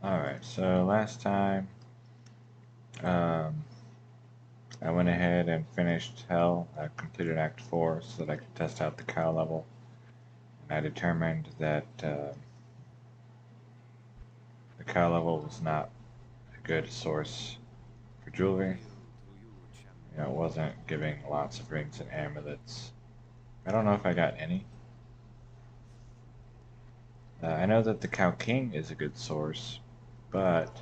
Alright, so last time um, I went ahead and finished Hell. I completed Act 4 so that I could test out the cow level. And I determined that the cow level was not a good source for jewelry. You know, it wasn't giving lots of rings and amulets. I don't know if I got any. I know that the Cow King is a good source, but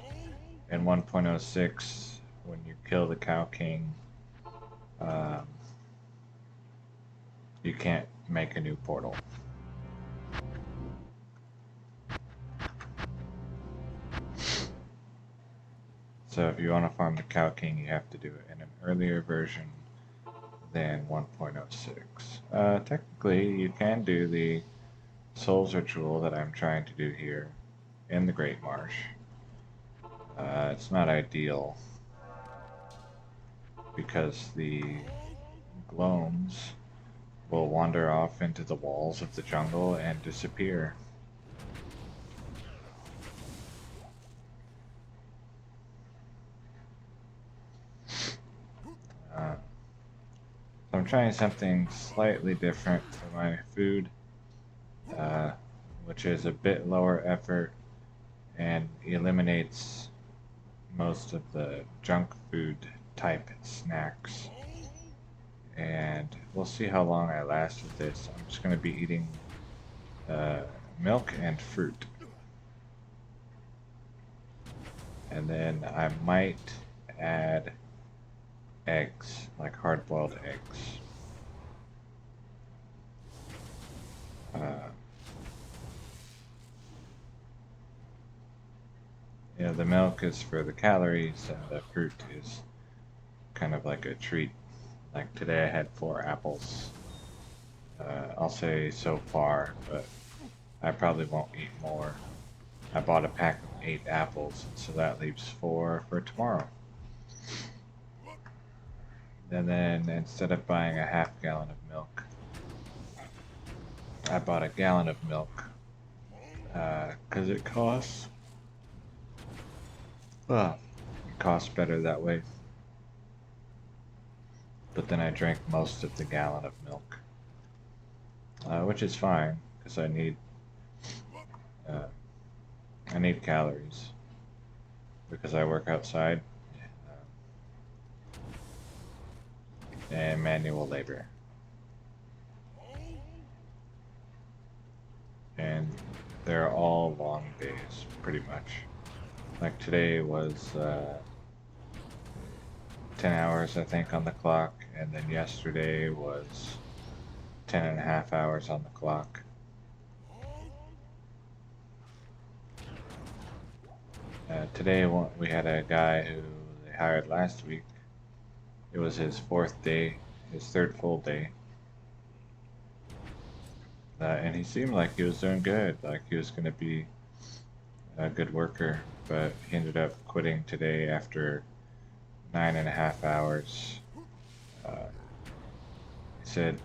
in 1.06, when you kill the Cow King, um, you can't make a new portal. So if you want to farm the Cow King, you have to do it in an earlier version than 1.06. Technically, you can do the Souls Ritual that I'm trying to do here in the Great Marsh. It's not ideal because the Gloams will wander off into the walls of the jungle and disappear. So I'm trying something slightly different for my food, which is a bit lower effort and eliminates most of the junk food type snacks. And we'll see how long I last with this. I'm just going to be eating milk and fruit. And then I might add eggs, like hard-boiled eggs. You know, the milk is for the calories, and the fruit is kind of like a treat. Like today I had 4 apples. I'll say so far, but I probably won't eat more. I bought a pack of 8 apples, so that leaves 4 for tomorrow. And then instead of buying a half gallon of milk, I bought a gallon of milk because it costs better that way. But then I drank most of the gallon of milk, which is fine because I need calories because I work outside and manual labor. And they're all long days, pretty much. Like today was 10 hours, I think, on the clock, and then yesterday was 10 and a half hours on the clock. Today we had a guy who they hired last week. It was his 4th day, his 3rd full day. And he seemed like he was doing good, like he was going to be a good worker, but he ended up quitting today after 9.5 hours. He said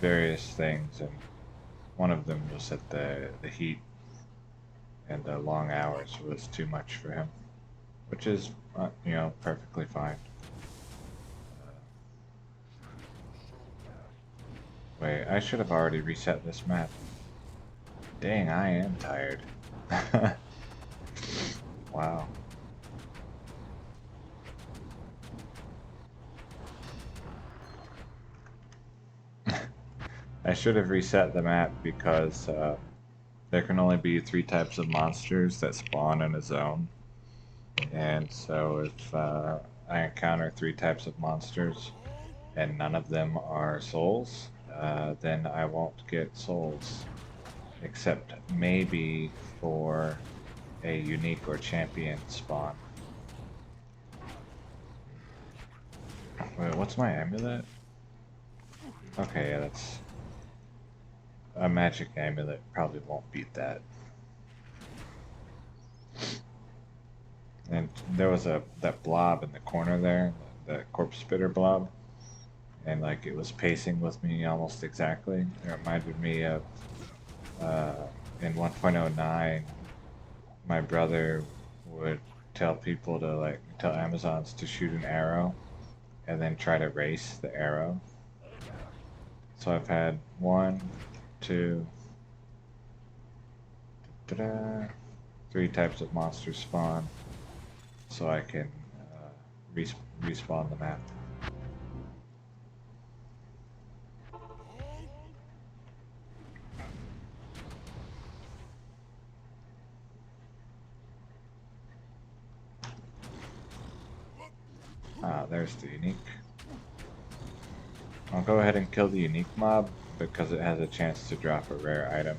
various things, and one of them was that the heat and the long hours was too much for him, which is, you know, perfectly fine. Wait, I should have already reset this map. Dang, I am tired. Wow. I should have reset the map because there can only be 3 types of monsters that spawn in a zone. And so if I encounter 3 types of monsters and none of them are souls, then I won't get souls. Except maybe for a unique or champion spawn. Wait, what's my amulet? Okay, yeah, that's... a magic amulet probably won't beat that. And there was that blob in the corner there, the corpse spitter blob, and like it was pacing with me almost exactly. It reminded me of in 1.09, my brother would tell people to tell Amazons to shoot an arrow and then try to race the arrow. So I've had 1, 2, 3 types of monsters spawn, so I can respawn the map. There's the unique. I'll go ahead and kill the unique mob because it has a chance to drop a rare item.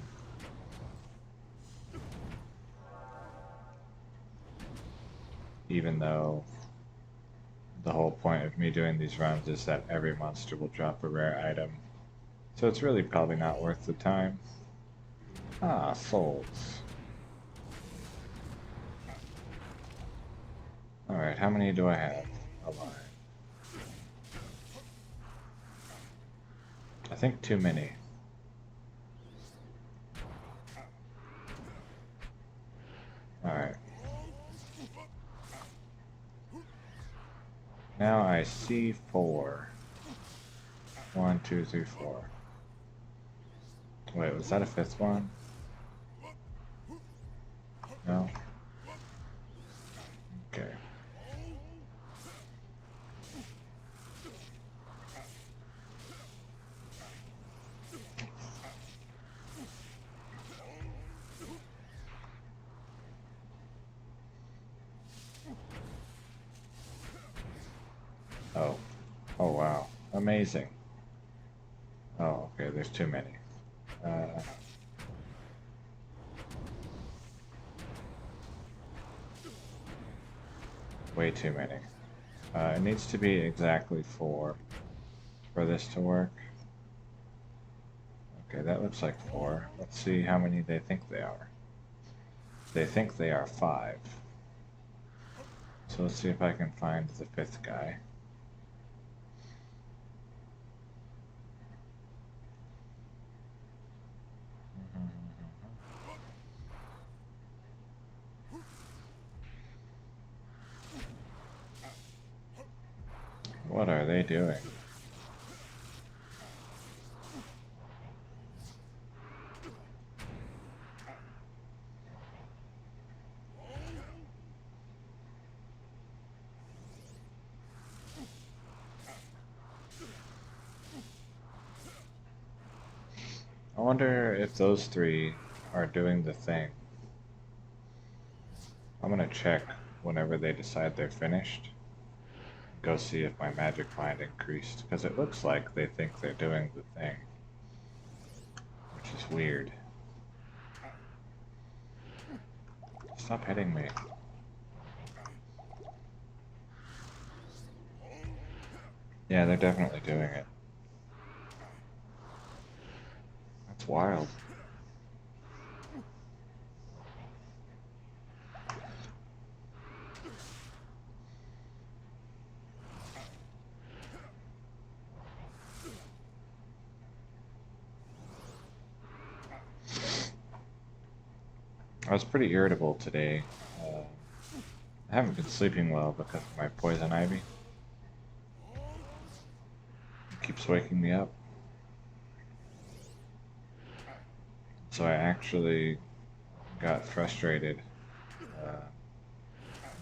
Even though the whole point of me doing these runs is that every monster will drop a rare item. So it's really probably not worth the time. Souls. Alright, how many do I have alive? I think too many. Alright. Now I see 4. 1, 2, 3, 4. Wait, was that a 5th one? No? Okay. Oh wow. Amazing. Oh, okay, there's too many. Way too many. It needs to be exactly 4 for this to work. Okay, that looks like 4. Let's see how many they think they are. They think they are 5. So let's see if I can find the 5th guy. What are they doing? I wonder if those 3 are doing the thing. I'm gonna check whenever they decide they're finished. Go see if my magic find increased, because it looks like they think they're doing the thing, which is weird. Stop hitting me. Yeah, they're definitely doing it. That's wild. I was pretty irritable today. I haven't been sleeping well because of my poison ivy. It keeps waking me up. So I actually got frustrated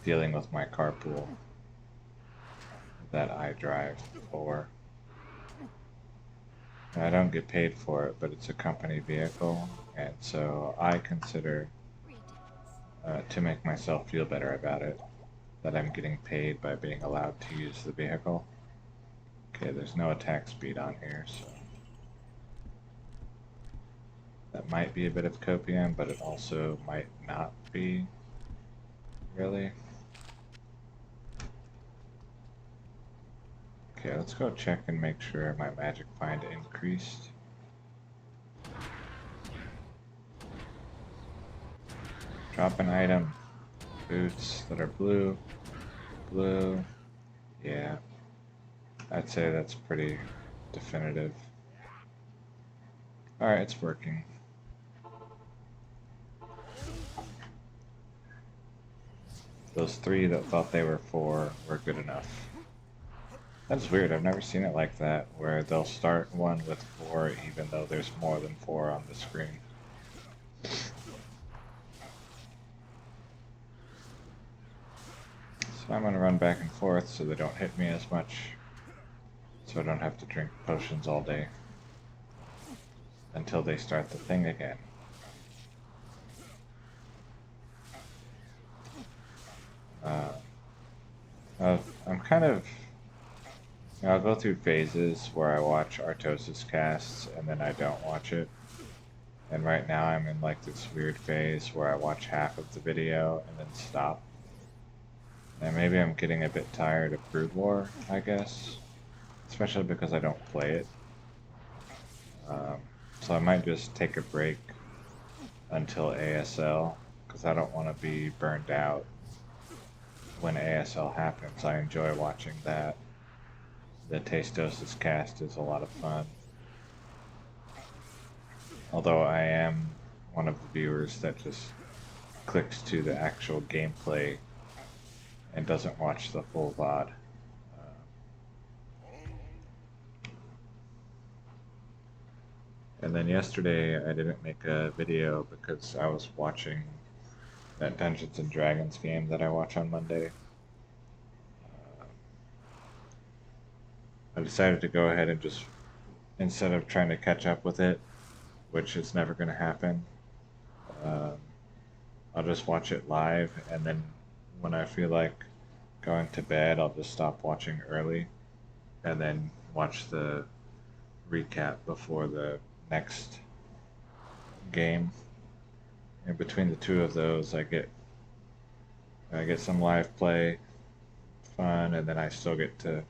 dealing with my carpool that I drive for. And I don't get paid for it, but it's a company vehicle, and so I consider to make myself feel better about it, that I'm getting paid by being allowed to use the vehicle. Okay, there's no attack speed on here, so that might be a bit of copium, but it also might not be, really. Okay, let's go check and make sure my magic find increased. Drop an item. Boots that are blue. Blue. Yeah. I'd say that's pretty definitive. Alright, it's working. those 3 that thought they were 4 were good enough. That's weird. I've never seen it like that, where they'll start one with 4 even though there's more than 4 on the screen. So I'm gonna run back and forth so they don't hit me as much, so I don't have to drink potions all day until they start the thing again. I'm kind of... I'll go through phases where I watch Artosis casts and then I don't watch it. And right now I'm in like this weird phase where I watch half of the video and then stop. And maybe I'm getting a bit tired of Brood War, I guess. Especially because I don't play it. So I might just take a break until ASL, because I don't want to be burned out when ASL happens. I enjoy watching that. The Tastosis cast is a lot of fun. Although I am one of the viewers that just clicks to the actual gameplay and doesn't watch the full VOD. And then yesterday I didn't make a video because I was watching that Dungeons and Dragons game that I watch on Monday. I decided to go ahead and just, instead of trying to catch up with it, which is never going to happen, I'll just watch it live, and then when I feel like going to bed, I'll just stop watching early, and then watch the recap before the next game. And between the 2 of those, I get some live play fun, and then I still get to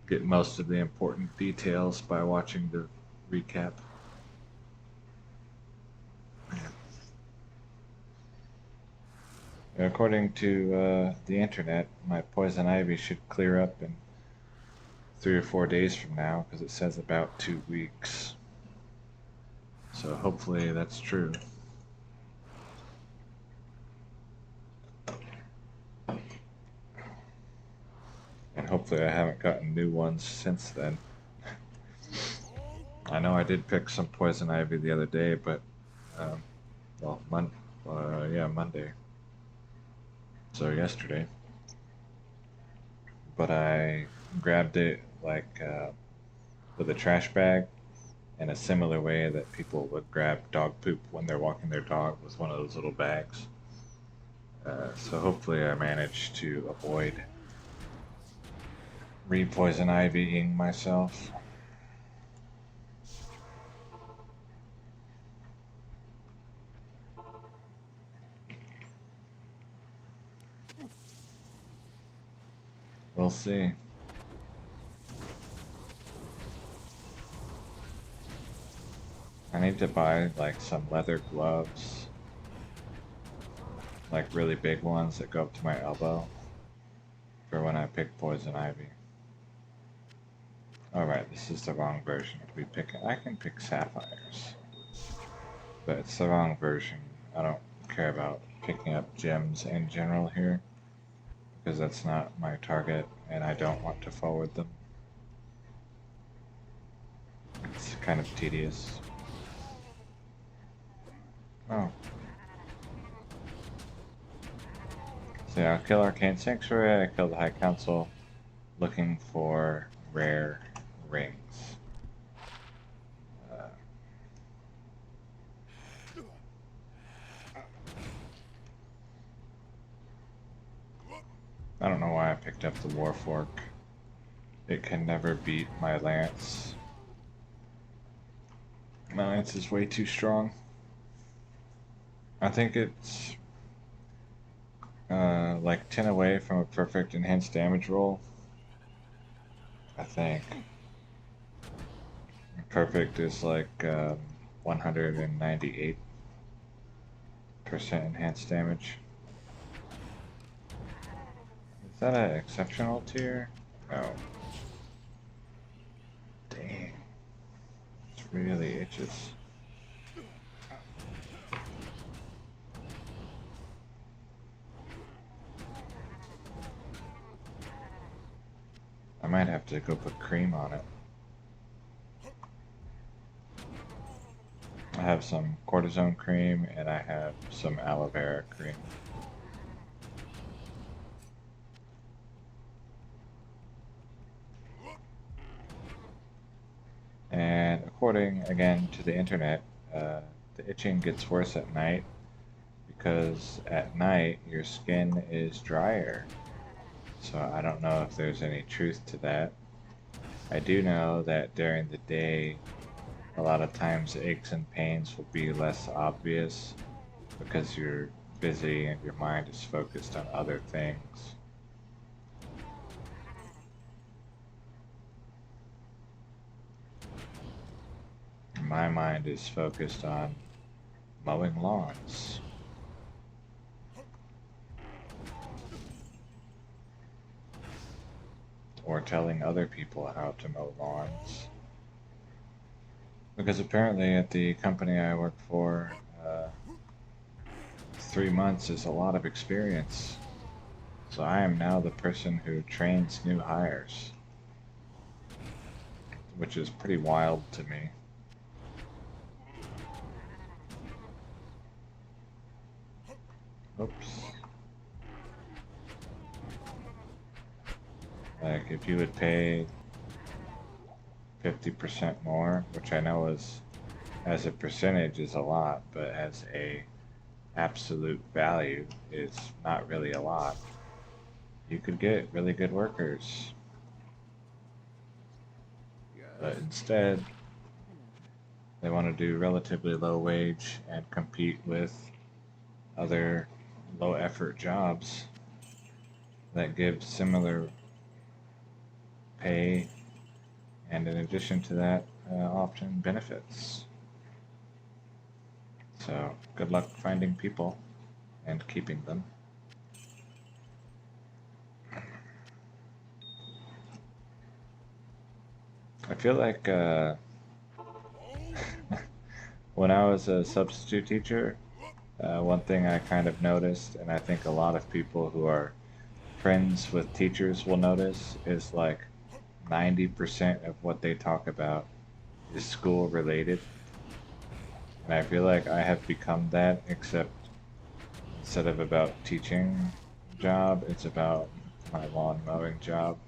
get most of the important details by watching the recap. According to the internet, my poison ivy should clear up in 3 or 4 days from now, because it says about 2 weeks. So hopefully that's true. And hopefully I haven't gotten new ones since then. I know I did pick some poison ivy the other day, but well, Monday. So yesterday. But I grabbed it like with a trash bag, in a similar way that people would grab dog poop when they're walking their dog, with one of those little bags. So hopefully I managed to avoid re-poison ivying myself. We'll see. I need to buy like some leather gloves, like really big ones that go up to my elbow, for when I pick poison ivy. Alright, this is the wrong version to be picking. I can pick sapphires, but it's the wrong version. I don't care about picking up gems in general here, because that's not my target, and I don't want to forward them. It's kind of tedious. Oh. So yeah, I'll kill Arcane Sanctuary, I kill the High Council, looking for rare rings. I don't know why I picked up the Warfork. It can never beat my Lance. My Lance is way too strong. I think it's like 10 away from a perfect enhanced damage roll. I think. Perfect is like 198% enhanced damage. Is that an exceptional tier? No. Dang. It really itches. might have to go put cream on it. I have some cortisone cream and I have some aloe vera cream. And according, again, to the internet, the itching gets worse at night because at night your skin is drier. So I don't know if there's any truth to that. I do know that during the day, a lot of times aches and pains will be less obvious because you're busy and your mind is focused on other things. My mind is focused on mowing lawns. Or telling other people how to mow lawns. Because apparently at the company I work for, 3 months is a lot of experience. So I am now the person who trains new hires, which is pretty wild to me. Oops. Like if you would pay 50% more, which I know is, as a percentage is a lot, but as a absolute value is not really a lot, you could get really good workers. But instead, they want to do relatively low wage and compete with other low effort jobs that give similar pay and in addition to that, often benefits. So good luck finding people and keeping them. I feel like when I was a substitute teacher, one thing I kind of noticed, and I think a lot of people who are friends with teachers will notice, is like 90% of what they talk about is school related. And I feel like I have become that, except instead of about teaching job, it's about my lawn mowing job.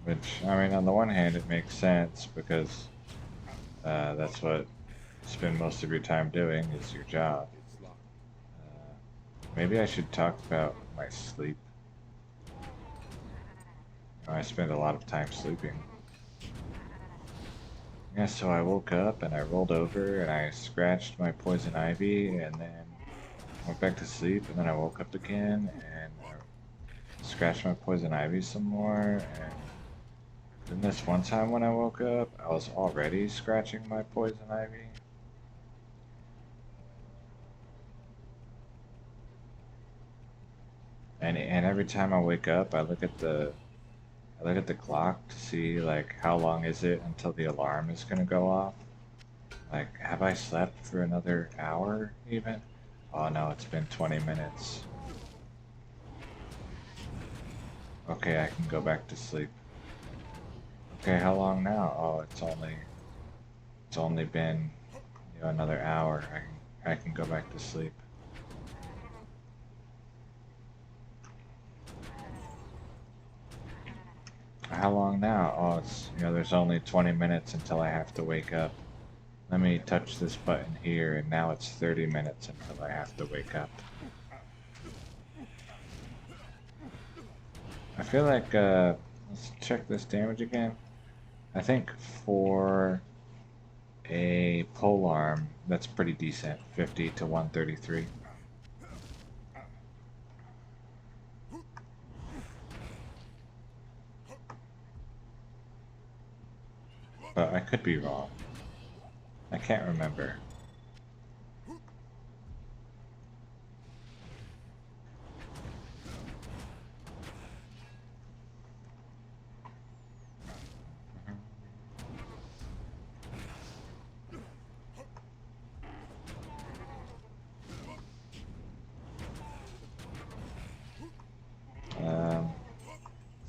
Which, I mean, on the one hand, it makes sense because that's what you spend most of your time doing is your job. Maybe I should talk about my sleep. I spend a lot of time sleeping. Yeah, so I woke up and I rolled over and I scratched my poison ivy and then went back to sleep and then I woke up again and I scratched my poison ivy some more and then this one time when I woke up, I was already scratching my poison ivy. And every time I wake up, I look at the clock to see like how long is it until the alarm is gonna go off. Like, have I slept for another hour even? Oh no, it's been 20 minutes. Okay, I can go back to sleep. Okay, how long now? Oh, it's only been, another hour. I can go back to sleep. How long now? Oh, there's only 20 minutes until I have to wake up. Let me touch this button here, and now it's 30 minutes until I have to wake up. I feel like, let's check this damage again. I think for a polearm, that's pretty decent, 50 to 133. But I could be wrong. I can't remember.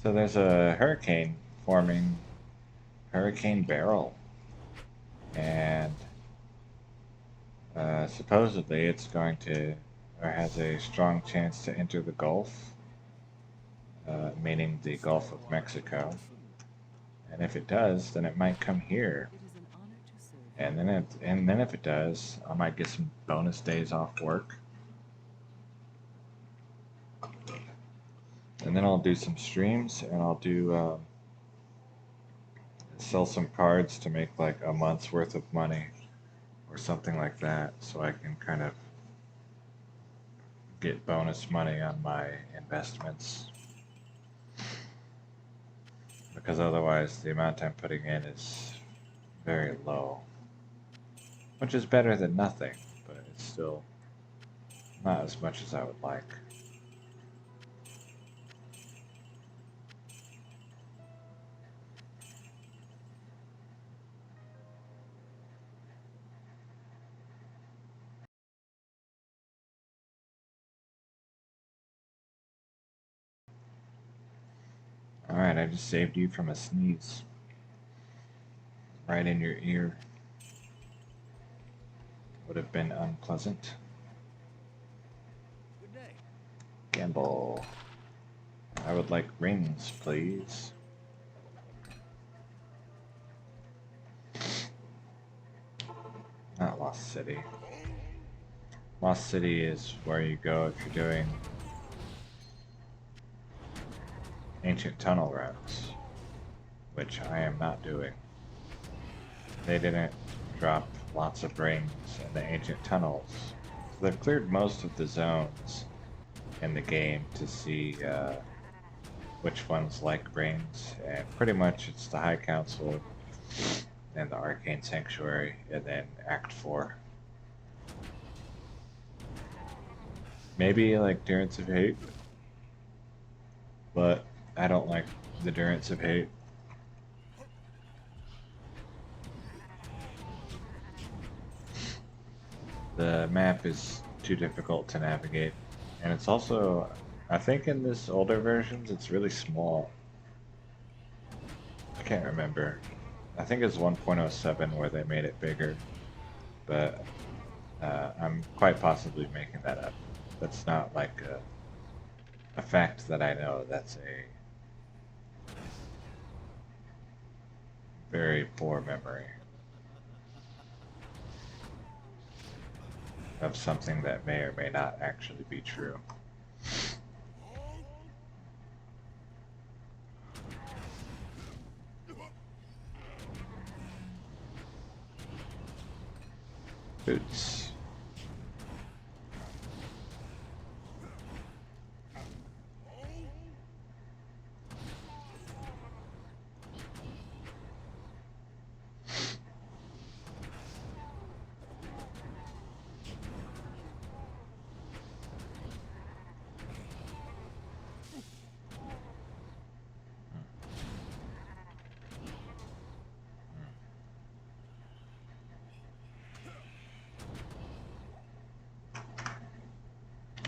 So there's a hurricane forming, Hurricane Beryl, and supposedly it's going to, or has a strong chance to enter the Gulf, meaning the Gulf of Mexico. And if it does, then it might come here. And then if it does, I might get some bonus days off work. And then I'll do some streams, and I'll do sell some cards to make like a month's worth of money or something like that, so I can kind of get bonus money on my investments. Because otherwise the amount I'm putting in is very low. Which is better than nothing, but it's still not as much as I would like. Alright, I just saved you from a sneeze. Right in your ear. Would have been unpleasant. Good day. Gamble. I would like rings, please. Not Lost City. Lost City is where you go if you're doing ancient tunnel routes, which I am not doing. They didn't drop lots of rings in the ancient tunnels. So they've cleared most of the zones in the game to see which ones like rings, and pretty much it's the High Council and the Arcane Sanctuary, and then Act 4. Maybe like Durance of Hate, but I don't like the Durance of Hate. The map is too difficult to navigate, and it's also, I think in this older versions, it's really small. I can't remember. I think it's 1.07 where they made it bigger, but I'm quite possibly making that up. That's not like a fact that I know. That's a very poor memory of something that may or may not actually be true. Boots.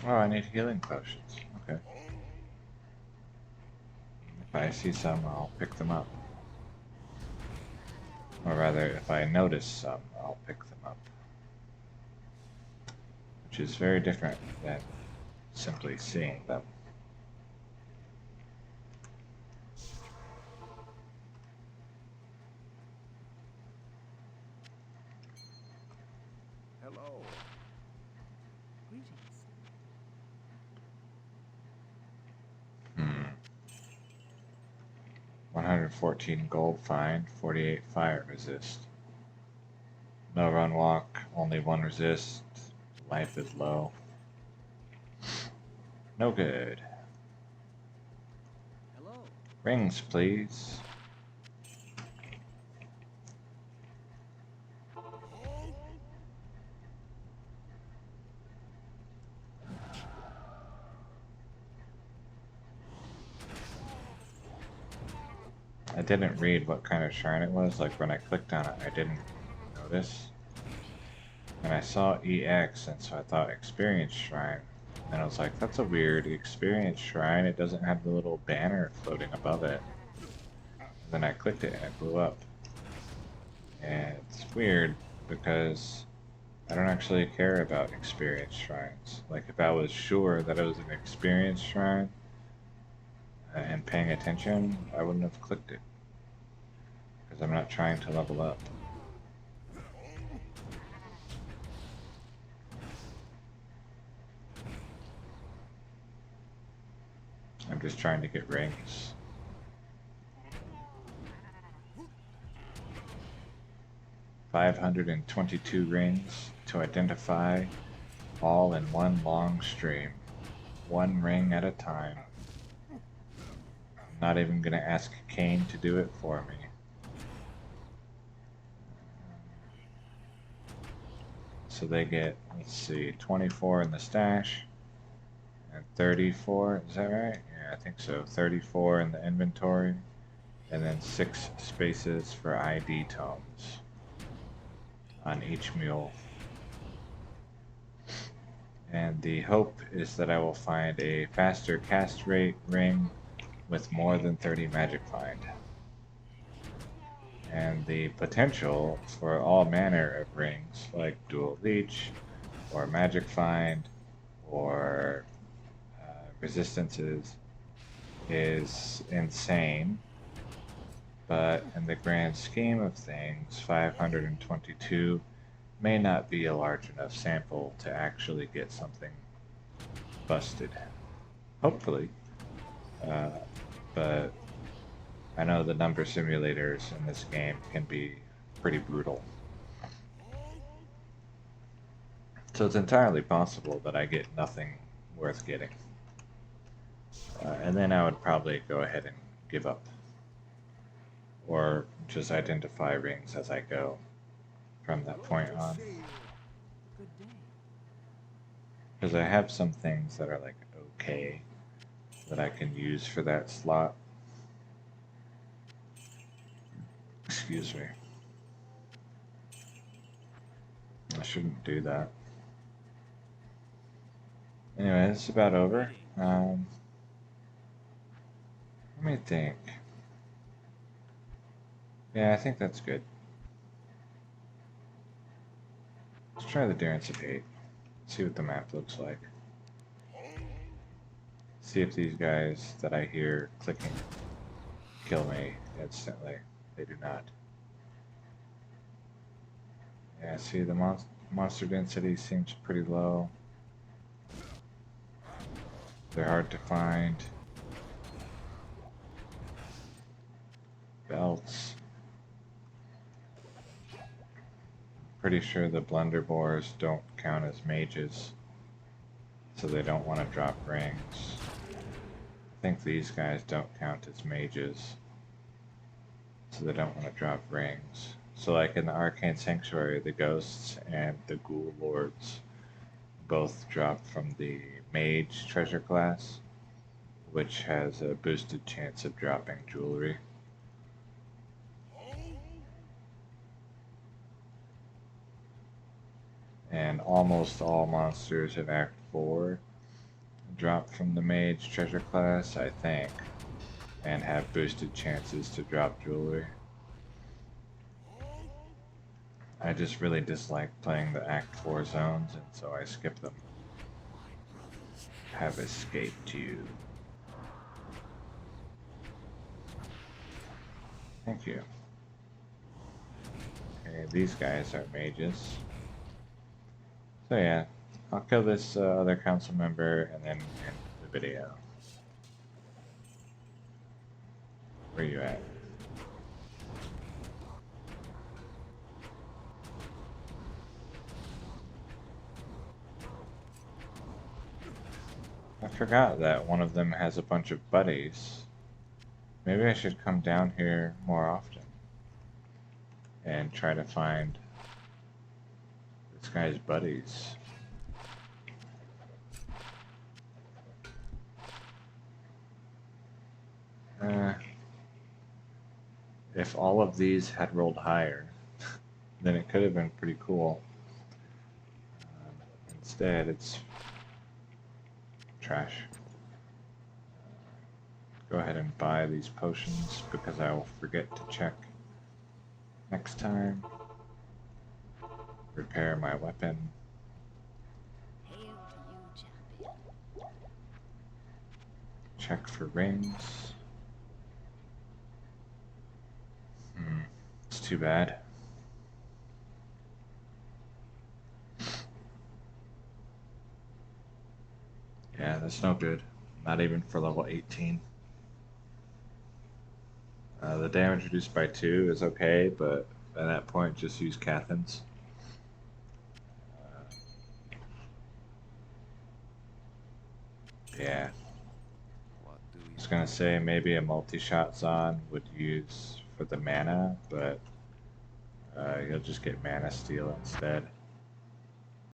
Oh, I need healing potions. Okay. If I see some, I'll pick them up. Or rather, if I notice some, I'll pick them up. Which is very different than simply seeing them. Hello. Greetings. 114 gold fine, 48 fire resist. No run walk, only 1 resist. Life is low. No good. Hello. Rings, please. I didn't read what kind of shrine it was, like when I clicked on it I didn't notice. And I saw EX, and so I thought experience shrine. And I was like, that's a weird experience shrine. It doesn't have the little banner floating above it. And then I clicked it and it blew up. And it's weird because I don't actually care about experience shrines. Like, if I was sure that it was an experience shrine and paying attention, I wouldn't have clicked it. Because I'm not trying to level up. I'm just trying to get rings. $522 rings to identify, all in one long stream. One ring at a time. I'm not even gonna ask Cain to do it for me. So they get, let's see, 24 in the stash, and 34, is that right? Yeah, I think so. 34 in the inventory, and then 6 spaces for ID tomes on each mule. And the hope is that I will find a faster cast rate ring with more than 30 magic find. And the potential for all manner of rings, like Dual Leech, or Magic Find, or Resistances, is insane. But in the grand scheme of things, 522 may not be a large enough sample to actually get something busted. Hopefully. But I know the number simulators in this game can be pretty brutal. So it's entirely possible that I get nothing worth getting. And then I would probably go ahead and give up. Or just identify rings as I go from that point on. Good day. Because I have some things that are like okay that I can use for that slot. Excuse me. I shouldn't do that. Anyway, it's about over. Let me think. Yeah, I think that's good. Let's try the Darancipate. See what the map looks like. See if these guys that I hear clicking kill me instantly. They do not. Yeah, see, the monster density seems pretty low. They're hard to find. Belts. Pretty sure the blunderboars don't count as mages, so they don't want to drop rings. I think these guys don't count as mages, so they don't want to drop rings. So like in the Arcane Sanctuary, the ghosts and the ghoul lords both drop from the mage treasure class, which has a boosted chance of dropping jewelry. And almost all monsters in Act 4 drop from the mage treasure class, I think, and have boosted chances to drop jewelry. I just really dislike playing the Act 4 zones, and so I skip them. Have escaped you. Thank you. Okay, these guys are mages. So yeah, I'll kill this other council member and then end the video. Where you at? I forgot that one of them has a bunch of buddies. Maybe I should come down here more often and try to find this guy's buddies. If all of these had rolled higher, then it could have been pretty cool. Instead, it's trash. Go ahead and buy these potions because I will forget to check next time. Repair my weapon. Hail to you, champion. Check for rings. It's too bad. Yeah, that's no good. Not even for level 18. The damage reduced by 2 is okay, but at that point, just use Cathans. Yeah. What do I you was gonna say maybe a multi-shot Zon would use for the mana, but you'll just get mana steal instead.